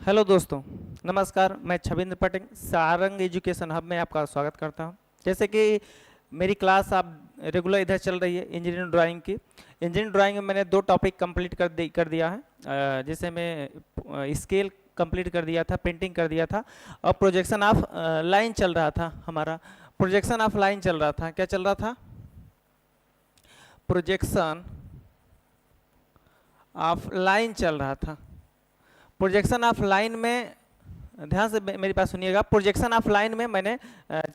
Hello दोस्तों, नमस्कार। मैं छविंद्र पटेल सारंग एजुकेशन हब में आपका स्वागत करता हूं। जैसे कि मेरी क्लास आप रेगुलर इधर चल रही है इंजीनियरिंग ड्राइंग की। इंजीनियरिंग ड्राइंग में मैंने 2 टॉपिक कंप्लीट कर दिया है। जैसे मैं स्केल कंप्लीट कर दिया था, पेंटिंग कर दिया था, और प्रोजेक्शन ऑफ लाइन चल रहा था हमारा। प्रोजेक्शन ऑफ लाइन चल रहा था। क्या चल रहा था? प्रोजेक्शन ऑफ लाइन चल रहा था। प्रोजेक्शन ऑफ लाइन में ध्यान से मेरी बात सुनिएगा। प्रोजेक्शन ऑफ लाइन में मैंने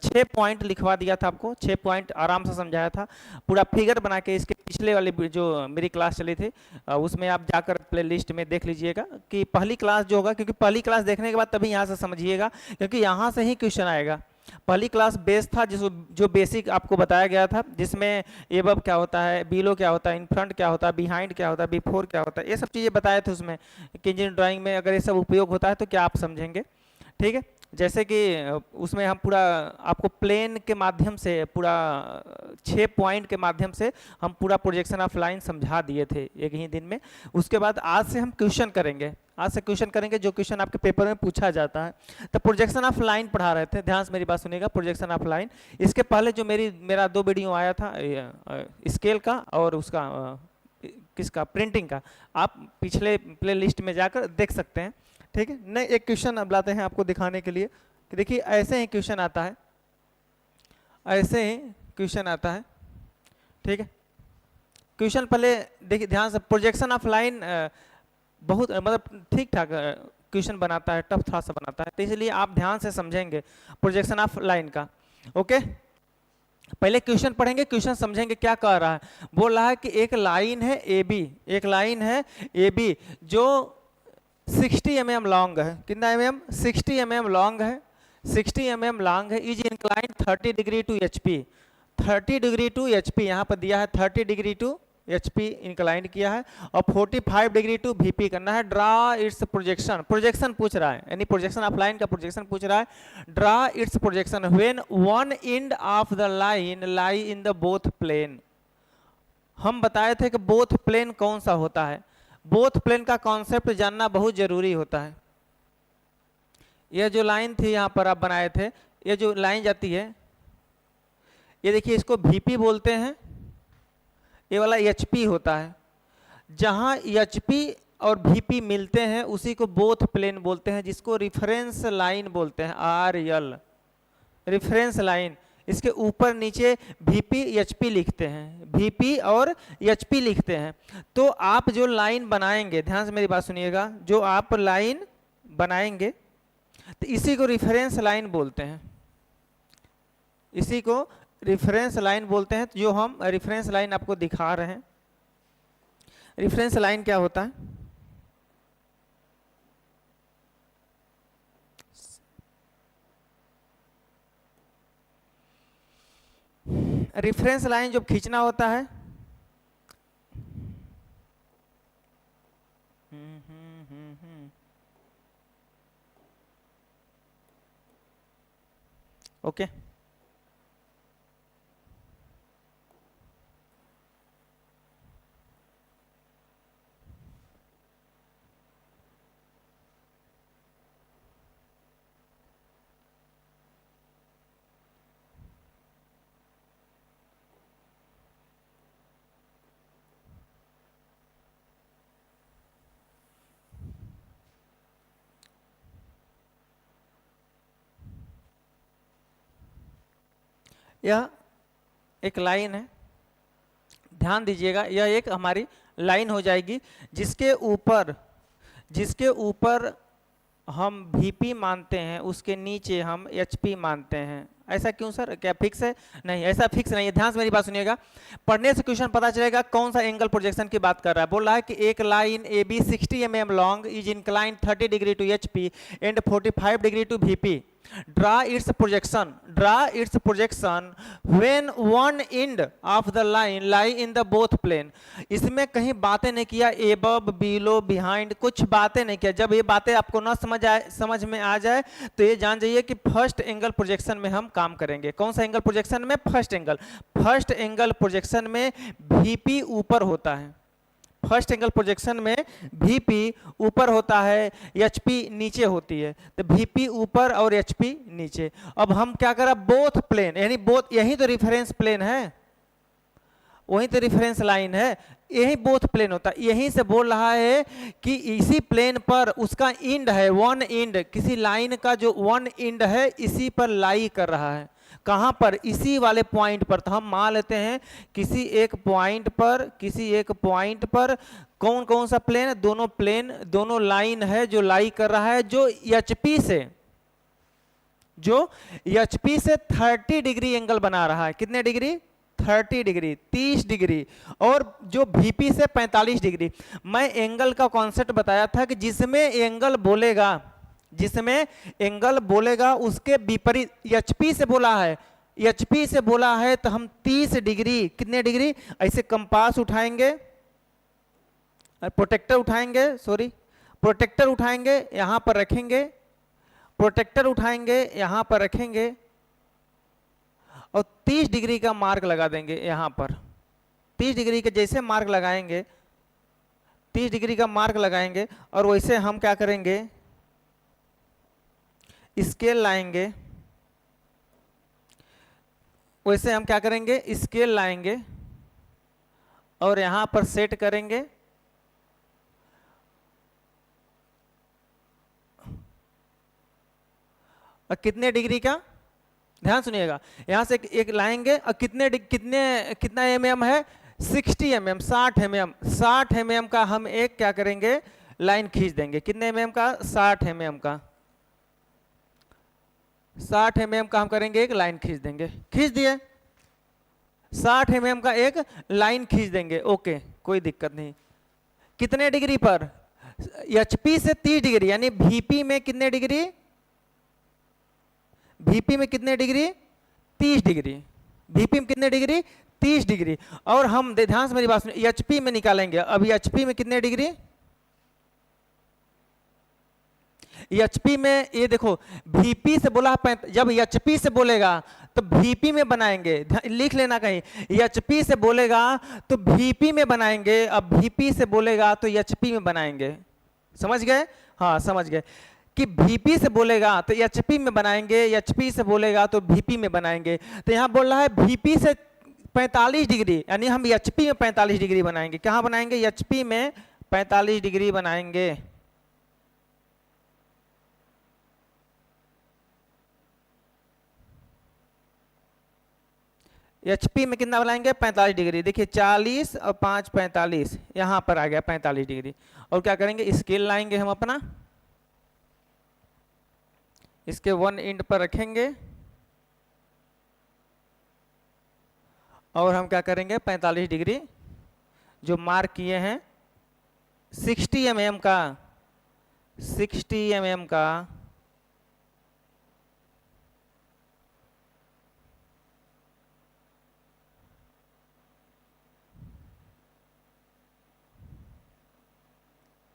6 पॉइंट लिखवा दिया था आपको। 6 पॉइंट आराम से समझाया था, पूरा फिगर बना के। इसके पिछले वाली जो मेरी क्लास चली थी उसमें आप जाकर प्ले लिस्ट में देख लीजिएगा कि पहली क्लास जो होगा, क्योंकि पहली क्लास देखने के बाद तभी यहाँ से समझिएगा, क्योंकि यहाँ से ही क्वेश्चन आएगा। पहली क्लास बेस था, जो बेसिक आपको बताया गया था, जिसमें एबव क्या होता है, बिलो क्या होता है, इन फ्रंट क्या होता है, बिहाइंड क्या होता है, बिफोर क्या होता है, ये सब चीज़ें बताए थे उसमें कि इंजीनियरिंग ड्राइंग में अगर ये सब उपयोग होता है तो क्या आप समझेंगे। ठीक है, जैसे कि उसमें हम पूरा आपको प्लेन के माध्यम से, पूरा 6 पॉइंट के माध्यम से हम पूरा प्रोजेक्शन ऑफ लाइन समझा दिए थे एक ही दिन में। उसके बाद आज से हम क्वेश्चन करेंगे। आज से क्वेश्चन करेंगे जो क्वेश्चन आपके पेपर में पूछा जाता है। तो प्रोजेक्शन ऑफ लाइन पढ़ा रहे थे, ध्यान से मेरी बात सुनिएगा। प्रोजेक्शन ऑफ लाइन, इसके पहले जो मेरा 2 वीडियो आया था स्केल का और उसका किसका, प्रिंटिंग का, आप पिछले प्ले लिस्ट में जाकर देख सकते हैं। ठीक है, नहीं एक क्वेश्चन अब लाते हैं आपको दिखाने के लिए कि देखिए ऐसे ही क्वेश्चन आता है, ऐसे ही क्वेश्चन आता है। ठीक है, क्वेश्चन पहले देखिए ध्यान से। प्रोजेक्शन ऑफ लाइन बहुत मतलब ठीक ठाक क्वेश्चन बनाता है, टफ थोड़ा सा बनाता है, तो इसलिए आप ध्यान से समझेंगे प्रोजेक्शन ऑफ लाइन का। ओके, पहले क्वेश्चन पढ़ेंगे, क्वेश्चन समझेंगे क्या कह रहा है। बोल रहा है कि एक लाइन है ए बी, एक लाइन है ए बी जो 60 mm लॉन्ग है। कितना mm? 60 mm लॉन्ग है। 60 mm लॉन्ग है। Is incline 30 degree to HP। 30 degree to HP यहाँ पर दिया है, 30 डिग्री टू HP इंक्लाइन किया है, और 45 डिग्री टू VP करना है। ड्रा इट्स प्रोजेक्शन, प्रोजेक्शन पूछ रहा है, यानी प्रोजेक्शन ऑफ लाइन का प्रोजेक्शन पूछ रहा है। Draw its projection when one end of the line lie in the both plane. हम बताए थे कि बोथ प्लेन कौन सा होता है। बोथ प्लेन का कॉन्सेप्ट जानना बहुत जरूरी होता है। यह जो लाइन थी यहाँ पर आप बनाए थे, ये जो लाइन जाती है, ये देखिए इसको VP बोलते हैं, ये वाला HP होता है। जहाँ HP और VP मिलते हैं उसी को बोथ प्लेन बोलते हैं, जिसको रिफरेंस लाइन बोलते हैं, RL रिफरेंस लाइन। इसके ऊपर नीचे VP HP लिखते हैं, VP और HP लिखते हैं। तो आप जो लाइन बनाएंगे, ध्यान से मेरी बात सुनिएगा, जो आप लाइन बनाएंगे तो इसी को रिफरेंस लाइन बोलते हैं, इसी को रिफरेंस लाइन बोलते हैं। तो जो हम रिफरेंस लाइन आपको दिखा रहे हैं, रिफरेंस लाइन क्या होता है? रिफरेंस लाइन जब खींचना होता है, ओके यह एक लाइन है, ध्यान दीजिएगा। यह एक हमारी लाइन हो जाएगी जिसके ऊपर हम VP मानते हैं, उसके नीचे हम HP मानते हैं। ऐसा क्यों सर, क्या फिक्स है? नहीं, ऐसा फिक्स नहीं है। ध्यान से मेरी बात सुनिएगा, पढ़ने से क्वेश्चन पता चलेगा कौन सा एंगल प्रोजेक्शन की बात कर रहा है। बोल रहा है कि एक line AB 60 mm long is incline 30 degree to HP and 45 degree to VP। Draw its projection when one end of the line lie in the both plane. इसमें कहीं बातें नहीं किया, एबव बिलो बिहाइंड, कुछ बातें नहीं किया। जब ये बातें आपको ना समझ में आ जाए तो ये जान जाइए कि फर्स्ट एंगल प्रोजेक्शन में हम काम करेंगे। कौन सा एंगल प्रोजेक्शन में? फर्स्ट एंगल प्रोजेक्शन में VP ऊपर होता है, फर्स्ट एंगल प्रोजेक्शन में VP ऊपर होता है, HP नीचे होती है, तो VP ऊपर और HP नीचे। अब हम क्या करें, बोथ प्लेन, यानी बोथ, यही तो रिफरेंस प्लेन है, वही तो रेफरेंस लाइन है, यही बोथ प्लेन होता है। यहीं से बोल रहा है कि इसी प्लेन पर उसका इंड है, वन इंड, किसी लाइन का जो वन इंड है इसी पर लाई कर रहा है। कहां पर, इसी वाले पॉइंट पर। तो हम मान लेते हैं किसी एक पॉइंट पर, किसी एक पॉइंट पर कौन कौन सा प्लेन है, दोनों प्लेन, दोनों लाइन है जो लाई कर रहा है, जो HP से, जो HP से 30 डिग्री एंगल बना रहा है। कितने डिग्री, 30 डिग्री, 30 डिग्री, और जो VP से 45 डिग्री। मैं एंगल का कॉन्सेप्ट बताया था कि जिसमें एंगल बोलेगा, जिसमें एंगल बोलेगा उसके विपरीत, HP से बोला है, HP से बोला है तो हम 30 डिग्री, कितने डिग्री, ऐसे कंपास उठाएंगे, प्रोटेक्टर उठाएंगे, सॉरी प्रोटेक्टर उठाएंगे, यहां पर रखेंगे, प्रोटेक्टर उठाएंगे, यहां पर रखेंगे और 30 डिग्री का मार्क लगा देंगे यहां पर। 30 डिग्री के जैसे मार्क लगाएंगे, 30 डिग्री का मार्क लगाएंगे और वैसे हम क्या करेंगे, स्केल लाएंगे, वैसे हम क्या करेंगे, स्केल लाएंगे और यहां पर सेट करेंगे। और कितने डिग्री का, ध्यान सुनिएगा, यहां से एक लाएंगे और कितना mm है, 60 mm, 60 mm, 60 mm का हम एक क्या करेंगे, लाइन खींच देंगे। कितने mm का, 60 mm का, 60 mm का हम करेंगे एक लाइन खींच देंगे। खींच दिए, 60 mm का एक लाइन खींच देंगे, ओके, कोई दिक्कत नहीं। कितने डिग्री पर, HP से 30 डिग्री, यानी VP में कितने डिग्री, VP में कितने डिग्री, 30 डिग्री, VP में कितने डिग्री, 30 डिग्री। और हम ध्यान से मेरी बात सुनिए, HP में निकालेंगे। अब HP में कितने डिग्री, HP में ये देखो, VP से बोला, जब HP से बोलेगा तो VP में बनाएंगे, लिख लेना कहीं, HP से बोलेगा तो VP में बनाएंगे, अब VP से बोलेगा तो HP में बनाएंगे। समझ गए, हाँ समझ गए कि VP से बोलेगा तो HP में बनाएंगे, HP से बोलेगा तो VP में बनाएंगे। तो यहां बोल रहा है VP से 45 डिग्री, यानी हम HP में 45 डिग्री बनाएंगे। कहां बनाएंगे, HP में 45 डिग्री बनाएंगे। HP में कितना बनाएंगे, 45 डिग्री। देखिए 40 और 5 45, यहां पर आ गया 45 डिग्री। और क्या करेंगे, स्केल लाएंगे हम अपना, इसके वन एंड पर रखेंगे और हम क्या करेंगे, 45 डिग्री जो मार्क किए हैं, 60 mm का, 60 mm का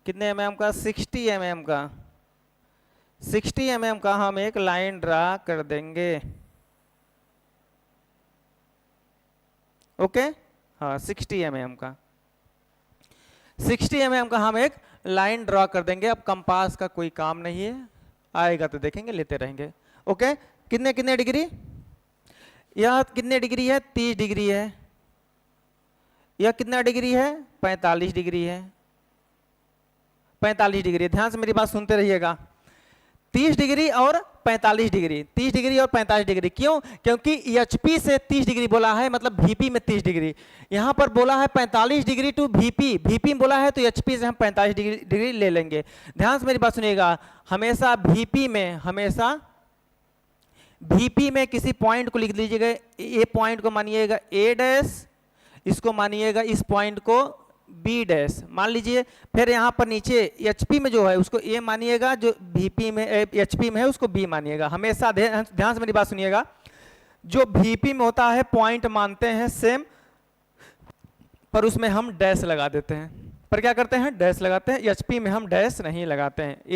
कितने mm का, 60 mm का, 60 mm का हम एक लाइन ड्रा कर देंगे। ओके, हाँ 60 mm का, 60 mm का हम एक लाइन ड्रा कर देंगे। अब कंपास का कोई काम नहीं है, आएगा तो देखेंगे, लेते रहेंगे। ओके, कितने कितने डिग्री, यह कितने डिग्री है, 30 डिग्री है, यह कितना डिग्री है, 45 डिग्री है, 45 डिग्री। ध्यान से मेरी बात सुनते रहिएगा, 30 डिग्री और 45 डिग्री, 30 डिग्री और 45 डिग्री। क्यों, क्योंकि HP से 30 डिग्री बोला है, मतलब VP में 30 डिग्री। यहां पर बोला है 45 डिग्री टू VP में बोला है तो HP से हम 45 डिग्री ले लेंगे। ध्यान से मेरी बात सुनिएगा, हमेशा VP में किसी पॉइंट को लिख लीजिएगा, ए पॉइंट को मानिएगा A', इसको मानिएगा, इस पॉइंट को B', मान लीजिए। फिर यहाँ पर नीचे HP में जो है उसको A मानिएगा, जो VP में HP में है उसको B मानिएगा। हमेशा ध्यान से मेरी बात सुनिएगा, जो VP में होता है पॉइंट मानते हैं सेम, पर उसमें हम डैश लगा देते हैं, पर क्या करते हैं, डैश लगाते हैं। HP में हम डैश नहीं लगाते हैं, A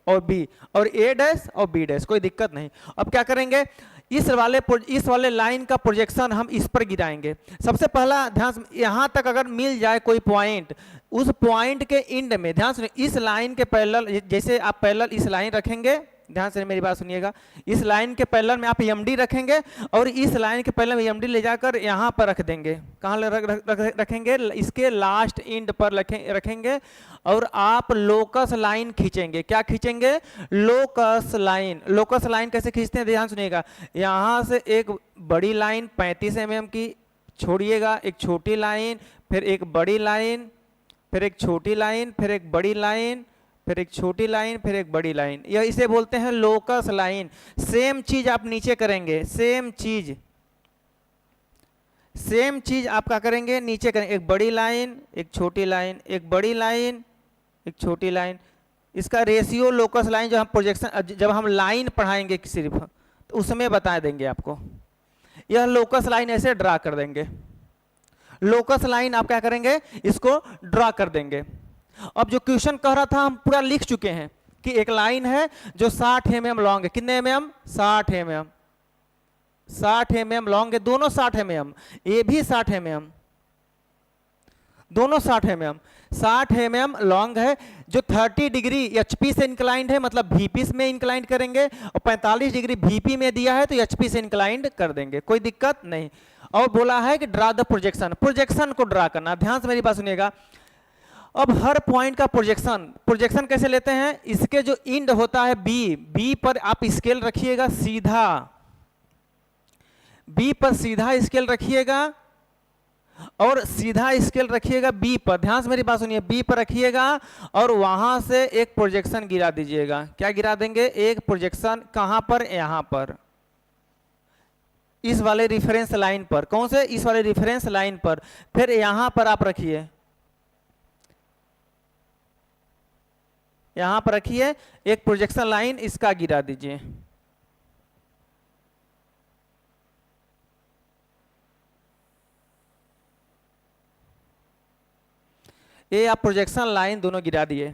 और B और A' और B', कोई दिक्कत नहीं। अब क्या करेंगे, इस वाले लाइन का प्रोजेक्शन हम इस पर गिराएंगे। सबसे पहला ध्यान से, यहां तक अगर मिल जाए कोई पॉइंट, उस पॉइंट के एंड में ध्यान से, इस लाइन के पैरेलल, जैसे आप पैरेलल इस लाइन रखेंगे, ध्यान से मेरी बात सुनिएगा, इस लाइन के पैरेलल में आप एमडी रखेंगे और इस लाइन के पैरेलल में एमडी ले जाकर यहां पर रख देंगे। कहां रखेंगे? इसके लास्ट एंड पर रखेंगे और आप लोकस लाइन खींचेंगे। क्या खींचेंगे? Locus line. लोकस लाइन कैसे खींचते हैं ध्यान सुनिएगा, यहां से एक बड़ी लाइन 35 mm की छोड़िएगा, एक छोटी लाइन, फिर एक बड़ी लाइन, फिर एक छोटी लाइन, फिर एक बड़ी लाइन, फिर एक छोटी लाइन, फिर एक बड़ी लाइन, यह इसे बोलते हैं लोकस लाइन। सेम चीज आप नीचे करेंगे, सेम चीज आप क्या करेंगे? नीचे करेंगे, एक बड़ी लाइन, एक छोटी लाइन, एक बड़ी लाइन, एक छोटी लाइन। इसका रेशियो लोकस लाइन जो हम प्रोजेक्शन, जब हम लाइन पढ़ाएंगे सिर्फ तो उसमें बता देंगे आपको। यह लोकस लाइन ऐसे ड्रा कर देंगे। लोकस लाइन आप क्या करेंगे? इसको ड्रा कर देंगे। अब जो क्वेश्चन कह रहा था हम पूरा लिख चुके हैं कि एक लाइन है जो 60 mm लॉन्ग है। कितने mm? 60 mm। 60 mm लॉन्ग है, दोनों 60 mm, ये भी 60 mm, दोनों 60 mm। 60 mm लॉन्ग है जो 30 डिग्री एचपी से इंक्लाइंड है, मतलब वीपी में इंक्लाइंड करेंगे, और 45 डिग्री वीपी में दिया है तो एचपी से इंक्लाइंड कर देंगे, कोई दिक्कत नहीं। और बोला है कि ड्रा द प्रोजेक्शन, प्रोजेक्शन को ड्रा करना। ध्यान से मेरी बात सुनिएगा। अब हर पॉइंट का प्रोजेक्शन कैसे लेते हैं? इसके जो इंड होता है बी पर आप स्केल रखिएगा सीधा, बी पर सीधा स्केल रखिएगा और सीधा स्केल रखिएगा बी पर। ध्यान से मेरी बात सुनिए, बी पर रखिएगा और वहां से एक प्रोजेक्शन गिरा दीजिएगा। क्या गिरा देंगे? एक प्रोजेक्शन। कहां पर? यहां पर, इस वाले रिफरेंस लाइन पर। कौन से? इस वाले रिफरेंस लाइन पर। फिर यहां पर आप रखिए, यहां पर रखिए एक प्रोजेक्शन लाइन, इसका गिरा दीजिए। ये आप प्रोजेक्शन लाइन दोनों गिरा दिए।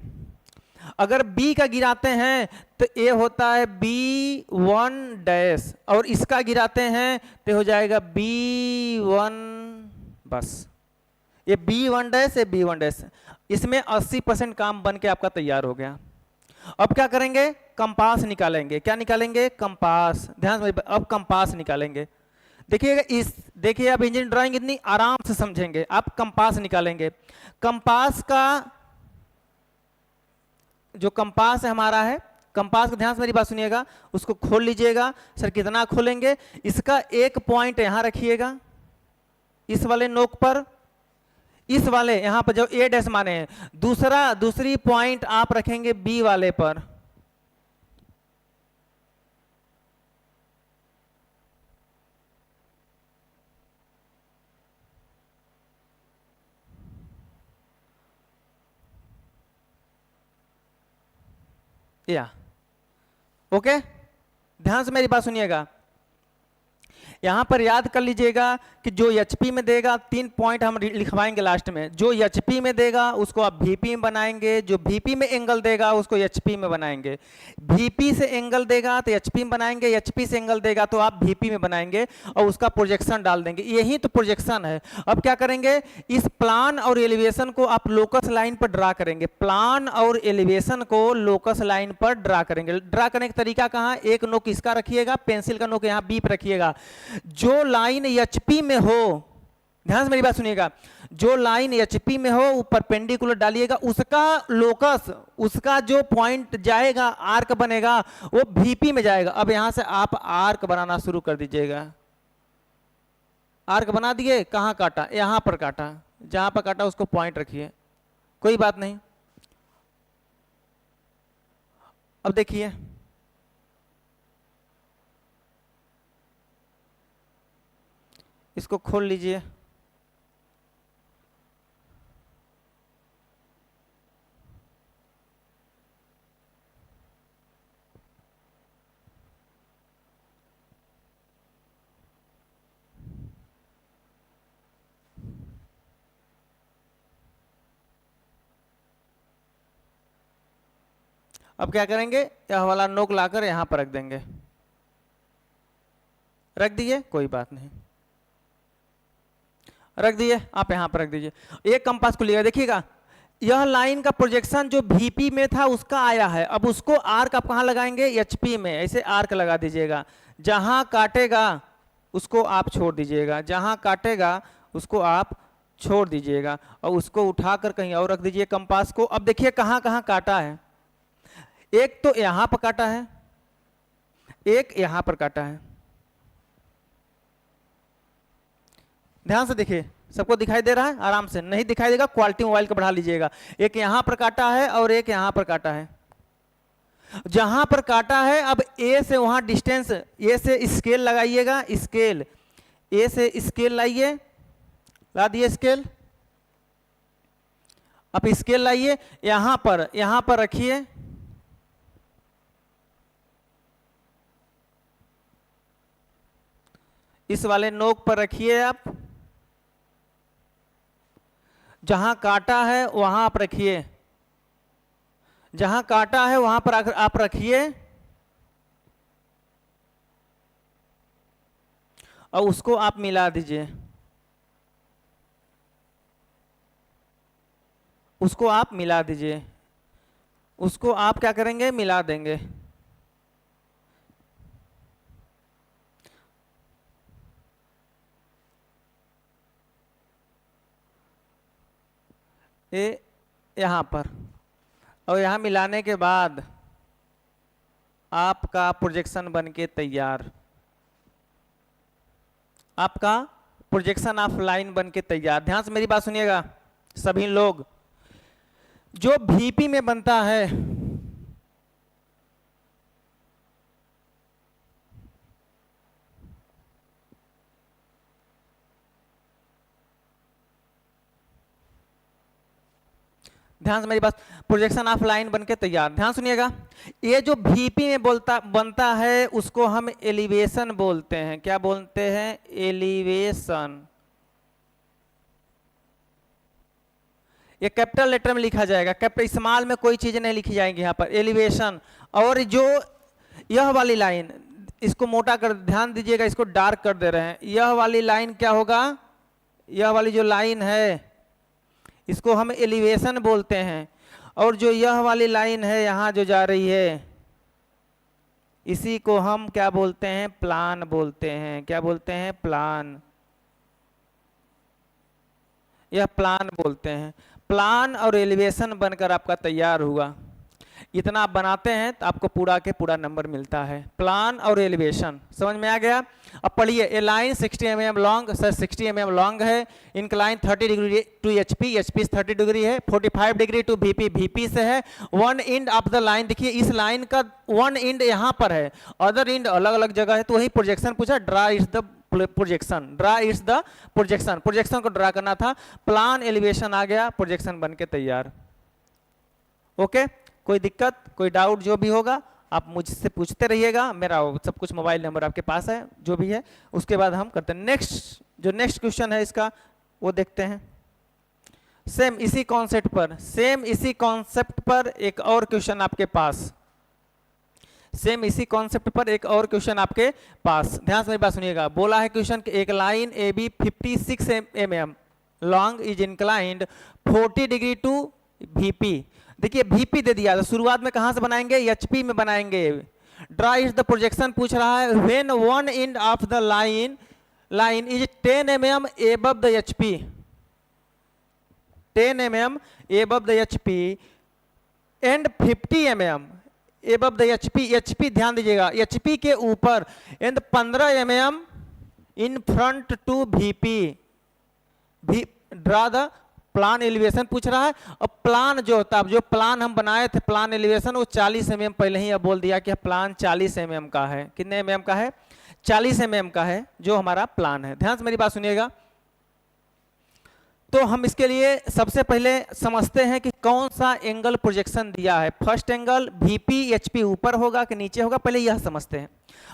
अगर बी का गिराते हैं तो ये होता है B1 और इसका गिराते हैं तो हो जाएगा B1, बस ये B1 ये B1। इसमें 80% काम बन के आपका तैयार हो गया। अब क्या करेंगे? कंपास निकालेंगे। क्या निकालेंगे? कंपास। ध्यान से, अब कंपास निकालेंगे। देखिएगा, देखिए आप इंजीनियरिंग ड्राइंग इतनी आराम से समझेंगे। आप कंपास निकालेंगे। कंपास का जो कंपास है हमारा है, कंपास का ध्यान से मेरी बात सुनिएगा, उसको खोल लीजिएगा। सर कितना खोलेंगे? इसका एक पॉइंट यहां रखिएगा, इस वाले नोक पर, इस वाले यहां पर जो A' माने हैं, दूसरी पॉइंट आप रखेंगे B वाले पर। या ओके, ध्यान से मेरी बात सुनिएगा। यहां पर याद कर लीजिएगा कि जो एचपी में देगा, 3 पॉइंट हम लिखवाएंगे लास्ट में। जो एचपी में देगा उसको आप वीपी में बनाएंगे, जो वीपी में एंगल देगा उसको एचपी में बनाएंगे। वीपी से एंगल देगा तो एचपी में बनाएंगे, एचपी से एंगल देगा तो आप वीपी में बनाएंगे और उसका प्रोजेक्शन डाल देंगे। यही तो प्रोजेक्शन है। अब क्या करेंगे? इस प्लान और एलिवेशन को आप लोकस लाइन पर ड्रा करेंगे। प्लान और एलिवेशन को लोकस लाइन पर ड्रा करेंगे। ड्रा करने का तरीका कहाँ? एक नोक इसका रखिएगा, पेंसिल का नोक यहाँ बी पर रखिएगा। जो लाइन एचपी में हो, ध्यान से मेरी बात सुनिएगा, जो लाइन एचपी में हो वो परपेंडिकुलर डालिएगा, उसका लोकस, उसका जो पॉइंट जाएगा, आर्क बनेगा, वो वीपी में जाएगा। अब यहां से आप आर्क बनाना शुरू कर दीजिएगा। आर्क बना दिए, कहां काटा? यहां पर काटा, जहां पर काटा उसको पॉइंट रखिए, कोई बात नहीं। अब देखिए, इसको खोल लीजिए। अब क्या करेंगे? यह वाला नोक लाकर यहां पर रख देंगे। रख दिए, कोई बात नहीं, रख दिए, आप यहां पर रख दीजिए। एक कंपास को लिया, देखिएगा यह लाइन का प्रोजेक्शन जो VP में था उसका आया है, अब उसको आर्क आप कहां लगाएंगे, HP में, ऐसे आर्क लगा दीजिएगा। जहां काटेगा उसको आप छोड़ दीजिएगा, जहां काटेगा उसको आप छोड़ दीजिएगा, और उसको उठाकर कहीं और रख दीजिए कंपास को। अब देखिए कहां कहां काटा है, एक तो यहां पर काटा है, एक यहां पर काटा है। ध्यान से देखिए, सबको दिखाई दे रहा है, आराम से, नहीं दिखाई देगा क्वालिटी मोबाइल का बढ़ा लीजिएगा। एक यहां पर काटा है और एक यहां पर काटा है। जहां पर काटा है, अब ए से वहां डिस्टेंस, ए से स्केल लगाइएगा, स्केल, ए से स्केल लाइए, ला दिए स्केल। अब स्केल लाइए, यहां पर रखिए, इस वाले नोक पर रखिए आप, जहां काटा है वहां आप रखिए, जहां काटा है वहां पर आप रखिए, और उसको आप मिला दीजिए, उसको आप मिला दीजिए, उसको आप क्या करेंगे, मिला देंगे। ये यहां पर, और यहां मिलाने के बाद आपका प्रोजेक्शन बन के तैयार, आपका प्रोजेक्शन ऑफ लाइन बन के तैयार। ध्यान से मेरी बात सुनिएगा सभी लोग, जो VP में बनता है, ध्यान से मेरी बात, प्रोजेक्शन ऑफ लाइन बन के तैयार, ध्यान सुनिएगा। ये जो VP में बनता है उसको हम एलिवेशन बोलते हैं। क्या बोलते हैं, एलिवेशन। ये कैपिटल लेटर में लिखा जाएगा, कैपिटल स्मॉल में कोई चीज नहीं लिखी जाएगी यहाँ पर, एलिवेशन। और जो यह वाली लाइन, इसको मोटा कर, ध्यान दीजिएगा, इसको डार्क कर दे रहे हैं। यह वाली लाइन क्या होगा, यह वाली जो लाइन है इसको हम एलिवेशन बोलते हैं। और जो यह वाली लाइन है यहां जो जा रही है, इसी को हम क्या बोलते हैं, प्लान बोलते हैं। क्या बोलते हैं, प्लान। यह प्लान बोलते हैं। प्लान और एलिवेशन बनकर आपका तैयार हुआ। इतना आप बनाते हैं तो आपको पूरा के पूरा नंबर मिलता है, प्लान और एलिवेशन। समझ में आ गया। अब पढ़िए, A line 60 mm long, sir 60 mm long है, incline 30 degree to HP, HP 30 degree है, 45 डिग्री टू VP, VP से है। One end of the line, देखिए इस लाइन का वन एंड यहाँ पर है, अदर एंड अलग अलग जगह है, तो वही प्रोजेक्शन पूछा, draw is the projection, draw is the projection, projection को ड्रा करना था। प्लान एलिवेशन आ गया, प्रोजेक्शन बन के तैयार। ओके, कोई दिक्कत, कोई डाउट जो भी होगा आप मुझसे पूछते रहिएगा, मेरा सब कुछ मोबाइल नंबर आपके पास है, जो भी है। उसके बाद हम करते हैं नेक्स्ट, जो नेक्स्ट क्वेश्चन है इसका वो देखते हैं। सेम इसी कॉन्सेप्ट पर, सेम इसी कॉन्सेप्ट पर एक और क्वेश्चन आपके पास, सेम इसी कॉन्सेप्ट पर एक और क्वेश्चन आपके पास। ध्यान से मेरी बात सुनिएगा। बोला है क्वेश्चन कि एक line AB 56 mm long is inclined 40 degree to VP। देखिए VP दे दिया, तो शुरुआत में कहां से बनाएंगे, HP में बनाएंगे। ड्रा इज द प्रोजेक्शन पूछ रहा है, when one end of the line is 10 mm above the HP, 10 mm above the HP and 50 mm above the HP, HP ध्यान दीजिएगा, HP के ऊपर, and 15 mm in front to VP। Draw the plan elevation पूछ रहा है। और plan जो होता है, जो प्लान हम बनाए थे, प्लान एलिवेशन, वो 40 mm पहले ही अब बोल दिया कि प्लान 40 mm का है। कितने mm का है, 40 mm का है जो हमारा प्लान है। ध्यान से मेरी बात सुनिएगा। तो हम इसके लिए सबसे पहले समझते हैं कि कौन सा एंगल प्रोजेक्शन दिया है। फर्स्ट एंगल VP HP ऊपर होगा कि नीचे होगा, पहले यह समझते हैं।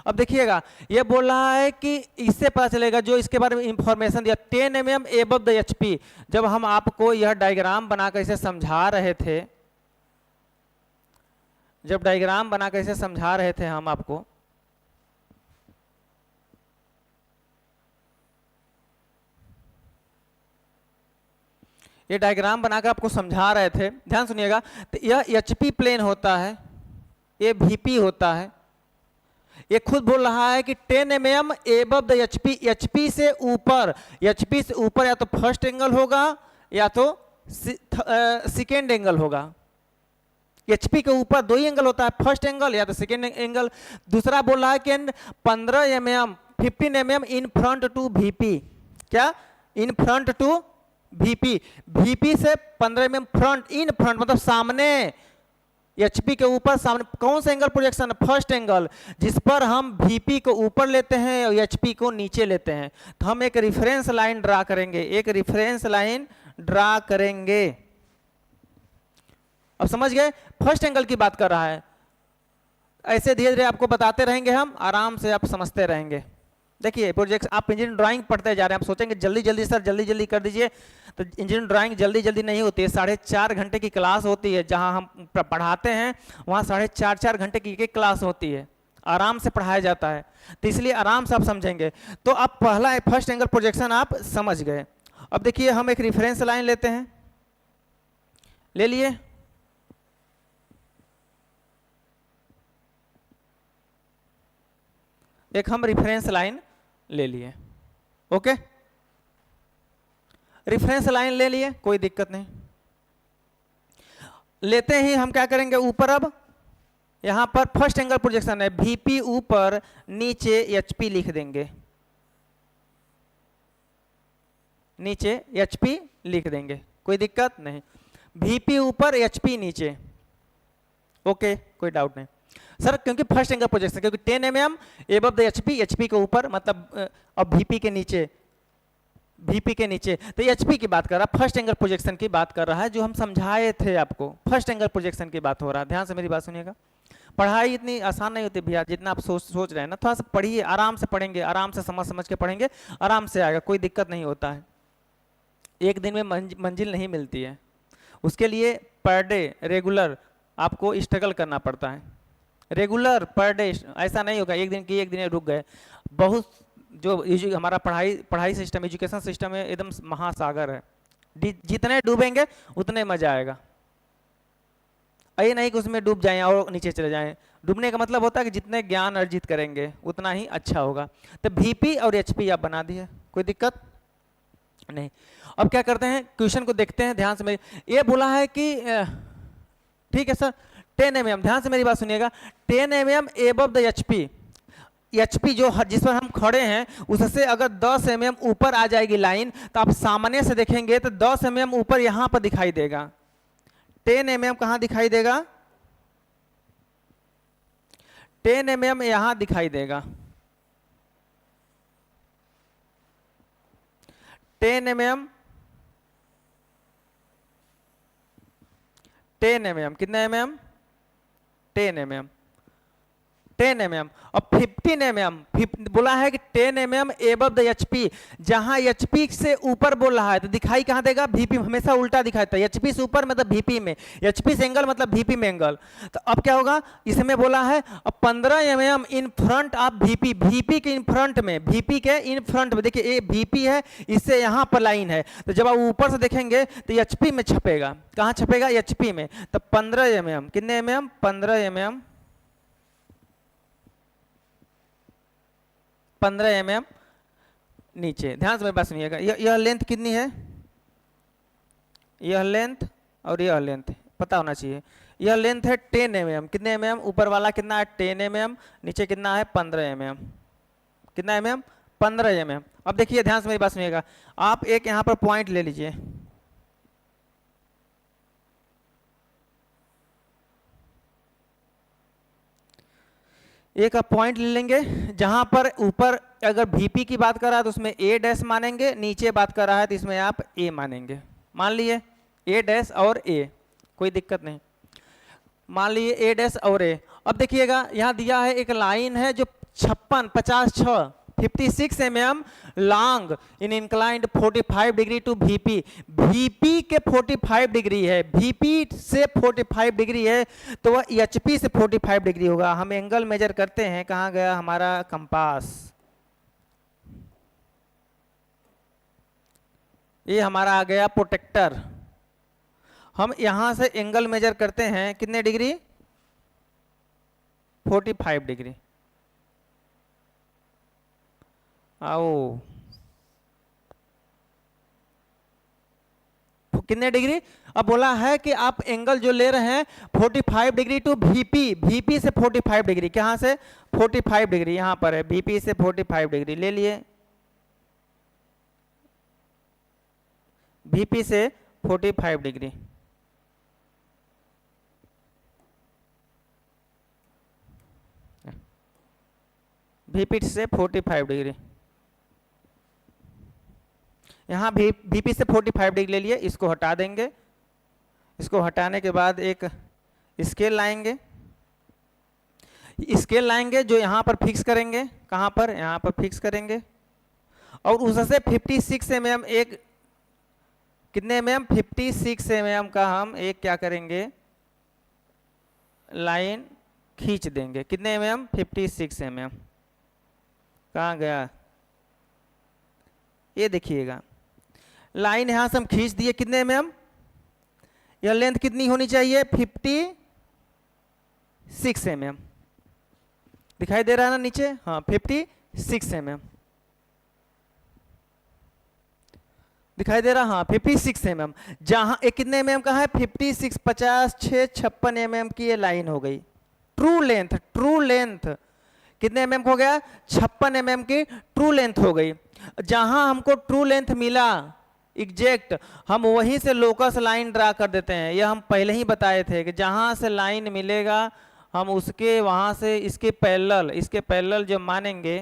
अब देखिएगा, यह बोल रहा है कि इससे पता चलेगा, जो इसके बारे में इंफॉर्मेशन दिया, 10 mm एबव द HP। जब हम आपको यह डायग्राम बनाकर इसे समझा रहे थे, जब डायग्राम बनाकर इसे समझा रहे थे हम आपको, ये डायग्राम बनाकर आपको समझा रहे थे, ध्यान सुनिएगा। तो यह एचपी प्लेन होता है, ये वीपी होता है। ये खुद बोल रहा है कि 10 mm above the HP, HP से ऊपर, एचपी से ऊपर या तो फर्स्ट एंगल होगा या तो सेकेंड एंगल होगा। एचपी के ऊपर दो ही एंगल होता है, फर्स्ट एंगल या तो सेकेंड एंगल। दूसरा बोल रहा है कि 15 mm 15 mm in front to VP, क्या in front to VP, VP से 15 mm फ्रंट, इन फ्रंट मतलब सामने, एचपी के ऊपर सामने। कौन सा एंगल प्रोजेक्शन? फर्स्ट एंगल, जिस पर हम वीपी को ऊपर लेते हैं और एचपी को नीचे लेते हैं। तो हम एक रिफरेंस लाइन ड्रा करेंगे, एक रिफरेंस लाइन ड्रा करेंगे। अब समझ गए, फर्स्ट एंगल की बात कर रहा है। ऐसे धीरे धीरे आपको बताते रहेंगे हम, आराम से आप समझते रहेंगे। देखिए प्रोजेक्ट, आप इंजीनियरिंग ड्राइंग पढ़ते जा रहे हैं, आप सोचेंगे जल्दी जल्दी सर जल्दी जल्दी कर दीजिए, तो इंजीनियरिंग ड्राइंग जल्दी जल्दी नहीं होती है। 4.5 घंटे की क्लास होती है, जहां हम पढ़ाते हैं वहां 4.5 घंटे की एक क्लास होती है, आराम से पढ़ाया जाता है। तो इसलिए आराम से आप समझेंगे। तो आप पहला फर्स्ट एंगल प्रोजेक्शन आप समझ गए। अब देखिए हम एक रिफरेंस लाइन लेते हैं, ले लिए। एक हम रिफरेंस लाइन ले लिए, ओके, रिफरेंस लाइन ले लिए, कोई दिक्कत नहीं। लेते ही हम क्या करेंगे, ऊपर अब यहां पर फर्स्ट एंगल प्रोजेक्शन है, वीपी ऊपर, नीचे एचपी लिख देंगे, नीचे एचपी लिख देंगे, कोई दिक्कत नहीं। वीपी ऊपर, एचपी नीचे, ओके, कोई डाउट नहीं सर, क्योंकि फर्स्ट एंगल प्रोजेक्शन, क्योंकि 10 mm above the HP, HP के ऊपर मतलब अब वीपी के नीचे, वीपी के नीचे। तो एचपी की बात कर रहा है, फर्स्ट एंगल प्रोजेक्शन की बात कर रहा है, जो हम समझाए थे आपको, फर्स्ट एंगल प्रोजेक्शन की बात हो रहा है। ध्यान से मेरी बात सुनिएगा, पढ़ाई इतनी आसान नहीं होती भैया जितना आप सोच रहे हैं ना। थोड़ा सा पढ़िए, आराम से पढ़ेंगे, आराम से समझ के पढ़ेंगे, आराम से आएगा, कोई दिक्कत नहीं होता है। एक दिन में मंजिल नहीं मिलती है, उसके लिए पर डे रेगुलर आपको स्ट्रगल करना पड़ता है, रेगुलर पर डे। ऐसा नहीं होगा एक दिन की एक दिन रुक गए। बहुत जो हमारा पढ़ाई सिस्टम, एजुकेशन सिस्टम है, एकदम महासागर है, जितने डूबेंगे उतने मजा आएगा। ये नहीं कि उसमें डूब जाएं और नीचे चले जाएं। डूबने का मतलब होता है कि जितने ज्ञान अर्जित करेंगे उतना ही अच्छा होगा। तो वीपी और एचपी आप बना दिए, कोई दिक्कत नहीं। अब क्या करते हैं, क्वेश्चन को देखते हैं ध्यान से। मेरी ये बोला है कि ठीक है सर 10 mm, ध्यान से मेरी बात सुनिएगा, 10 mm above the HP, HP जो जिस पर हम खड़े हैं उससे अगर 10 mm ऊपर आ जाएगी लाइन, तो आप सामने से देखेंगे तो 10 mm ऊपर यहां पर दिखाई देगा। 10 mm कहां दिखाई देगा, 10 mm यहां दिखाई देगा, 10 mm, 10 mm, कितने mm, 10 mm, 10 mm। और 15 mm बोला है कि 10 mm एबव द एचपी, जहां एचपी से ऊपर बोल रहा है तो दिखाई कहां देगा, वीपी, हमेशा उल्टा दिखाई देता है, एचपी से ऊपर मतलब वीपी में, एचपी से एंगल मतलब वीपी में एंगल। तो अब क्या होगा, इसमें बोला है अब 15 mm in front of VP, VP के इन फ्रंट में, वीपी के इन फ्रंट में, देखिए ये वीपी है, इससे यहां पर लाइन है, तो जब आप ऊपर से देखेंगे तो एचपी में छपेगा, कहां छपेगा, एचपी में। तो 15 mm, कितने mm, 15 mm, 15 mm नीचे। ध्यान से मेरी बात सुनिएगा, यह लेंथ कितनी है, यह लेंथ और यह लेंथ पता होना चाहिए। यह लेंथ है 10 mm, कितने mm, ऊपर वाला कितना है 10 mm, नीचे कितना है 15 mm, कितना mm, 15 mm। अब देखिए ध्यान से मेरी बात सुनिएगा, आप एक यहां पर पॉइंट ले लीजिए, एक आप पॉइंट ले लेंगे जहां पर ऊपर अगर वीपी की बात कर रहा है तो उसमें ए डैश मानेंगे, नीचे बात कर रहा है तो इसमें आप ए मानेंगे। मान लिए ए डैश और ए, कोई दिक्कत नहीं, मान लिए ए डैश और ए। अब देखिएगा यहां दिया है एक लाइन है जो 56 mm long in inclined 45 degree to VP, VP के 45 डिग्री है, वीपी से 45 डिग्री है, तो वह एचपी से 45 डिग्री होगा। हम एंगल मेजर करते हैं, कहां गया हमारा कंपास, ये हमारा आ गया प्रोटेक्टर, हम यहां से एंगल मेजर करते हैं कितने डिग्री, 45 डिग्री। आओ कितने डिग्री, अब बोला है कि आप एंगल जो ले रहे हैं 45 डिग्री टू वीपी, वीपी से 45 डिग्री, कहां से 45 डिग्री, यहां पर है वीपी से 45 डिग्री ले लिए, वीपी से 45 डिग्री। वीपी से 45 डिग्री, यहाँ भी वीपी से 45 डिग्री ले लिए, इसको हटा देंगे। इसको हटाने के बाद एक स्केल लाएंगे, स्केल लाएंगे जो यहाँ पर फिक्स करेंगे, कहाँ पर, यहाँ पर फिक्स करेंगे। और उससे 56 mm एक कितने mm 56 mm का हम एक क्या करेंगे, लाइन खींच देंगे। कितने mm 56 mm। कहाँ गया, ये देखिएगा लाइन यहां से हम खींच दिए। कितने mm, यह लेंथ कितनी होनी चाहिए 56 mm। दिखाई दे रहा है ना नीचे, हाँ 56 mm दिखाई दे रहा, हाँ 56 mm। जहां एक कितने mm का है 56, 50, 6, 56 mm की ये लाइन हो गई। ट्रू लेंथ, ट्रू लेंथ कितने mm हो गया, 56 mm की ट्रू लेंथ हो गई। जहां हमको ट्रू लेंथ मिला एग्जैक्ट, हम वहीं से लोकस लाइन ड्रा कर देते हैं। यह हम पहले ही बताए थे कि जहां से लाइन मिलेगा हम उसके वहां से इसके पैरेलल जो मानेंगे,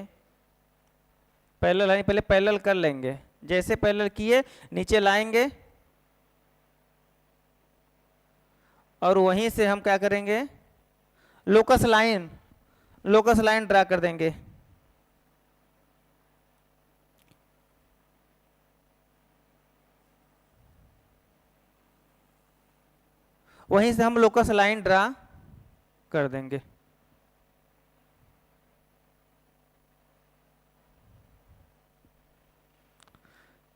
पैरेलल है पहले पैरेलल कर लेंगे। जैसे पैरेलल किए नीचे लाएंगे और वहीं से हम क्या करेंगे, लोकस लाइन ड्रा कर देंगे। वहीं से हम लोकस लाइन ड्रा कर देंगे।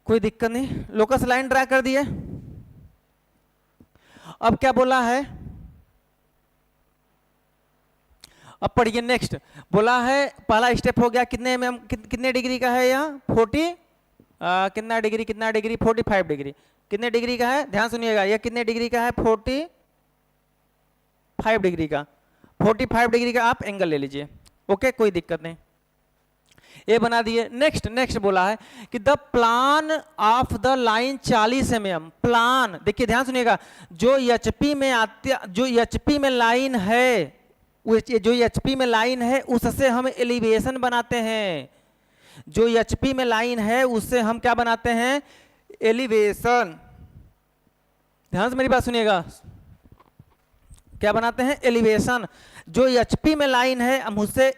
कोई दिक्कत नहीं, लोकस लाइन ड्रा कर दिए। अब क्या बोला है, अब पढ़िए नेक्स्ट। बोला है पहला स्टेप हो गया कितने में, कितने डिग्री का है यहाँ 40 कितना डिग्री 45 डिग्री। कितने डिग्री का है, ध्यान सुनिएगा, यह कितने डिग्री का है 45 डिग्री का। 45 डिग्री का आप एंगल ले लीजिए, ओके कोई दिक्कत नहीं, ये बना दिए। नेक्स्ट बोला है कि the plan of the line 40 mm। Plan देखिए ध्यान सुनिएगा, जो एचपी में आते, जो एचपी में लाइन है, जो एचपी में लाइन है उससे हम एलिवेशन बनाते हैं। जो एचपी में लाइन है उससे हम क्या बनाते हैं, एलिवेशन। ध्यान से मेरी बात सुनिएगा, क्या बनाते हैं, एलिवेशन। जो एचपी में लाइन है हम उससे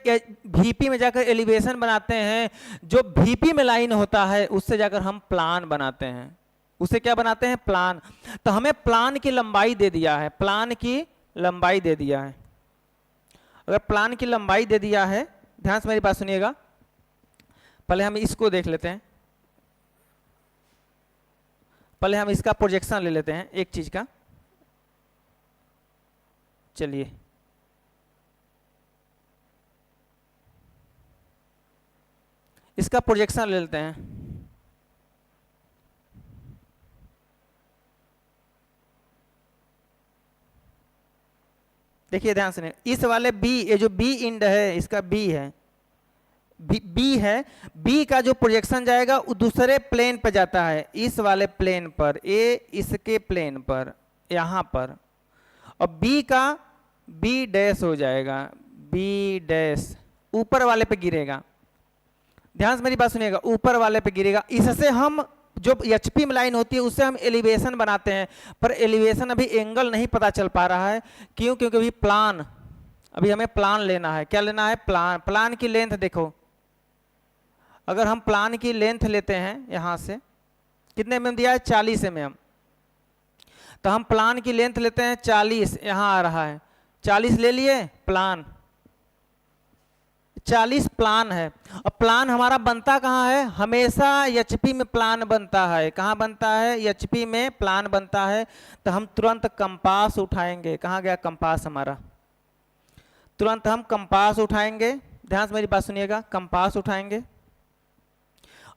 वीपी में जाकर एलिवेशन बनाते हैं। जो वीपी में लाइन होता है उससे जाकर हम प्लान बनाते हैं। उससे क्या बनाते हैं, प्लान। तो हमें प्लान की लंबाई दे दिया है, प्लान की लंबाई दे दिया है। अगर प्लान की लंबाई दे दिया है, ध्यान से मेरी बात सुनिएगा, पहले हम इसको देख लेते हैं। पहले हम इसका प्रोजेक्शन ले लेते हैं एक चीज का। चलिए इसका प्रोजेक्शन ले लेते हैं। देखिए ध्यान से, इस वाले बी, ये जो बी इंड है इसका बी है, बी है, बी का जो प्रोजेक्शन जाएगा वो दूसरे प्लेन पर जाता है, इस वाले प्लेन पर, ए इसके प्लेन पर यहाँ पर। और बी का बी डैश हो जाएगा, बी डैश ऊपर वाले पे गिरेगा। ध्यान से मेरी बात सुनिएगा, ऊपर वाले पे गिरेगा। इससे हम जो एचपी में लाइन होती है उससे हम एलिवेशन बनाते हैं, पर एलिवेशन अभी एंगल नहीं पता चल पा रहा है। क्यों, क्योंकि अभी प्लान, अभी हमें प्लान लेना है। क्या लेना है, प्लान। प्लान की लेंथ देखो, अगर हम प्लान की लेंथ लेते हैं यहां से, कितने mm दिया है 40 mm, तो हम प्लान की लेंथ लेते हैं 40, यहां आ रहा है 40 ले लिए, प्लान 40 प्लान है। और प्लान हमारा बनता कहाँ है, हमेशा एचपी में प्लान बनता है। कहाँ बनता है, एचपी में प्लान बनता है। तो हम तुरंत कंपास उठाएंगे। कहाँ गया कंपास हमारा, तुरंत हम कंपास उठाएंगे। ध्यान से मेरी बात सुनिएगा, कंपास उठाएंगे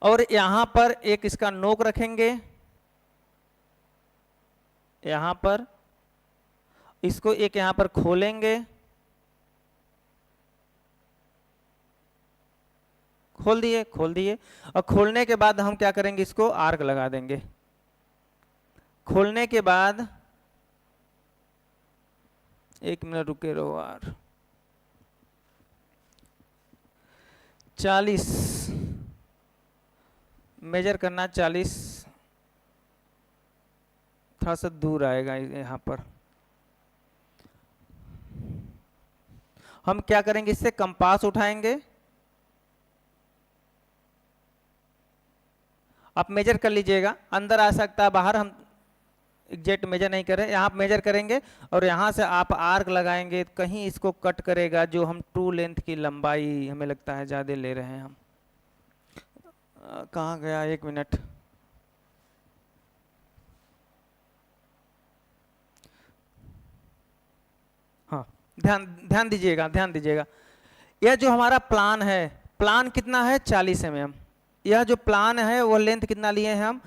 और यहां पर एक इसका नोक रखेंगे, यहां पर इसको एक यहां पर खोलेंगे, खोल दिए, खोल दिए। और खोलने के बाद हम क्या करेंगे, इसको आर्क लगा देंगे। खोलने के बाद 1 मिनट रुके रहो यार, 40 मेजर करना, 40 थोड़ा सा दूर आएगा यहाँ पर। हम क्या करेंगे, इससे कंपास उठाएंगे। आप मेजर कर लीजिएगा, अंदर आ सकता है, बाहर हम एग्जैक्ट मेजर नहीं करें। यहाँ मेजर करेंगे और यहाँ से आप आर्क लगाएंगे, कहीं इसको कट करेगा जो हम ट्रू लेंथ की लंबाई हमें लगता है ज़्यादा ले रहे हैं हम। कहाँ गया, 1 मिनट। हाँ, ध्यान दीजिएगा, ध्यान दीजिएगा। यह जो हमारा प्लान है, प्लान कितना है, 40 mm। यह जो प्लान है वो लेंथ कितना लिए हैं हम,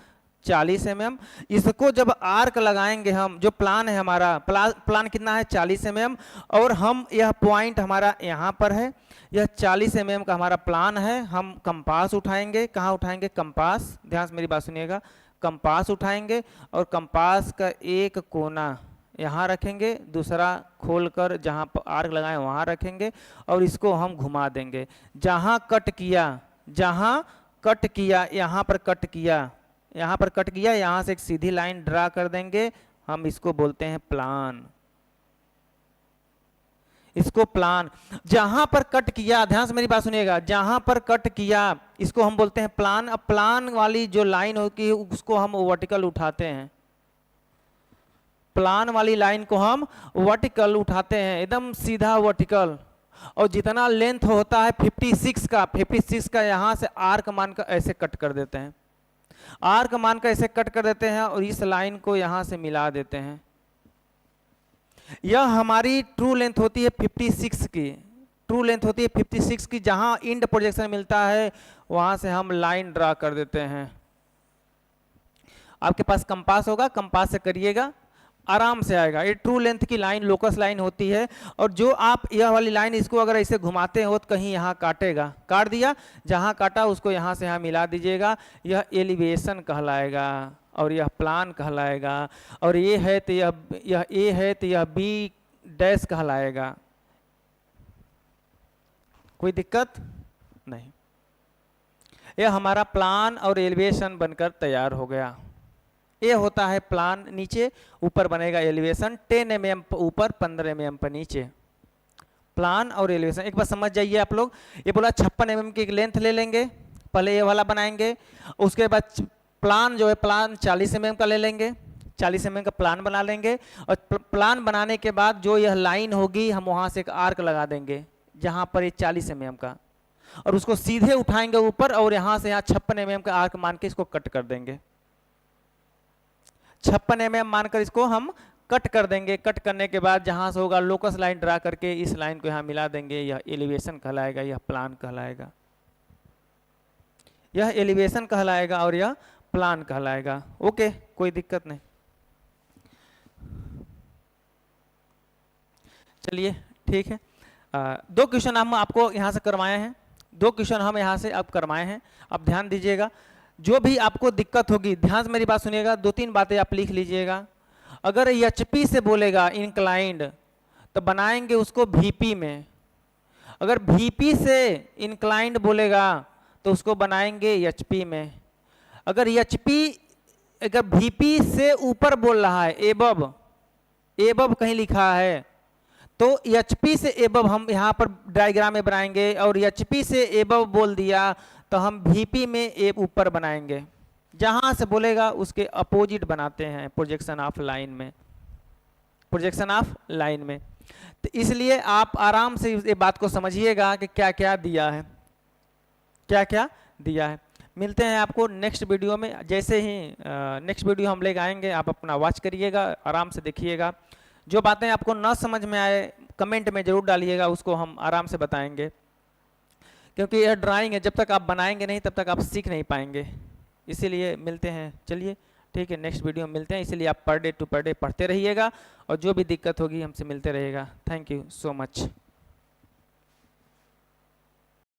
40 mm। इसको जब आर्क लगाएंगे हम, जो प्लान है हमारा, प्लान कितना है, 40 mm। और हम, यह पॉइंट हमारा यहाँ पर है, यह 40 mm का हमारा प्लान है। हम कंपास उठाएंगे, कहाँ उठाएंगे, कंपास। ध्यान से मेरी बात सुनिएगा, कंपास उठाएंगे और कंपास का एक कोना यहाँ रखेंगे, दूसरा खोलकर जहाँ पर आर्क लगाए वहाँ रखेंगे और इसको हम घुमा देंगे। जहाँ कट किया, जहाँ कट किया, यहाँ पर कट किया, यहाँ पर कट किया, यहाँ से एक सीधी लाइन ड्रा कर देंगे। हम इसको बोलते हैं प्लान, इसको प्लान। जहां पर कट किया, ध्यान से मेरी बात सुनिएगा, जहां पर कट किया इसको हम बोलते हैं प्लान। अब प्लान वाली जो लाइन होती है उसको हम वर्टिकल उठाते हैं, प्लान वाली लाइन को हम वर्टिकल उठाते हैं, एकदम सीधा वर्टिकल। और जितना लेंथ होता है 56 का, 56 का यहाँ से आर्क मान का ऐसे कट कर देते हैं, आर्क मान का ऐसे कट कर देते हैं और इस लाइन को यहाँ से मिला देते हैं। यह हमारी ट्रू लेंथ होती है 56 की, ट्रू लेंथ होती है 56 की। जहाँ इंड प्रोजेक्शन मिलता है वहाँ से हम लाइन ड्रा कर देते हैं। आपके पास कंपास होगा, कंपास से करिएगा, आराम से आएगा। ये ट्रू लेंथ की लाइन लोकस लाइन होती है। और जो आप यह वाली लाइन, इसको अगर ऐसे घुमाते हो तो कहीं यहाँ काटेगा, काट दिया, जहाँ काटा उसको यहाँ से यहाँ मिला दीजिएगा। यह एलिवेशन कहलाएगा और यह प्लान कहलाएगा। और ये है तो यह ए है तो यह बी डैश कहलाएगा। कोई दिक्कत नहीं। यह हमारा प्लान और एलिवेशन बनकर तैयार हो गया। ये होता है प्लान, नीचे ऊपर बनेगा एलिवेशन, 10 mm ऊपर 15 mm पर नीचे, प्लान और एलिवेशन। एक बार समझ जाइए आप लोग। ये बोला 56 mm की एक लेंथ ले लेंगे, पहले ये वाला बनाएंगे, उसके बाद प्लान जो है प्लान 40 mm का ले लेंगे, 40 mm का प्लान बना लेंगे। और प्लान बनाने के बाद जो यह लाइन होगी हम वहाँ से एक आर्क लगा देंगे जहाँ पर ये 40 mm का, और उसको सीधे उठाएंगे ऊपर और यहाँ से यहाँ 56 mm का आर्क मान के इसको कट कर देंगे। 56 mm मानकर इसको हम कट कर देंगे। कट करने के बाद जहाँ से होगा लोकस लाइन ड्रा करके इस लाइन को यहाँ मिला देंगे। यह एलिवेशन कहलाएगा, यह प्लान कहलाएगा, यह एलिवेशन कहलाएगा और यह प्लान कहलाएगा। ओके, कोई दिक्कत नहीं। चलिए ठीक है। 2 क्वेश्चन हम आपको यहाँ से करवाए हैं, 2 क्वेश्चन हम यहाँ से अब करवाए हैं। अब ध्यान दीजिएगा, जो भी आपको दिक्कत होगी ध्यान से मेरी बात सुनिएगा, 2-3 बातें आप लिख लीजिएगा। अगर एचपी से बोलेगा इंक्लाइंड तो बनाएंगे उसको वीपी में। अगर वीपी से इंक्लाइंड बोलेगा तो उसको बनाएंगे एचपी में। अगर वीपी से ऊपर बोल रहा है, एबव कहीं लिखा है, तो एचपी से एबव हम यहाँ पर डायग्राम में बनाएंगे। और एचपी से एबव बोल दिया तो हम वीपी में ऊपर बनाएंगे। जहाँ से बोलेगा उसके अपोजिट बनाते हैं प्रोजेक्शन ऑफ लाइन में, प्रोजेक्शन ऑफ लाइन में। तो इसलिए आप आराम से ये बात को समझिएगा कि क्या क्या दिया है, क्या क्या दिया है। मिलते हैं आपको नेक्स्ट वीडियो में। जैसे ही नेक्स्ट वीडियो हम लेकर आएंगे, आप अपना वॉच करिएगा, आराम से देखिएगा। जो बातें आपको ना समझ में आए कमेंट में जरूर डालिएगा, उसको हम आराम से बताएंगे, क्योंकि यह ड्राइंग है, जब तक आप बनाएंगे नहीं तब तक आप सीख नहीं पाएंगे। इसीलिए मिलते हैं, चलिए ठीक है, नेक्स्ट वीडियो में मिलते हैं। इसीलिए आप per day to per day पढ़ते रहिएगा और जो भी दिक्कत होगी हमसे मिलते रहिएगा। Thank you so much.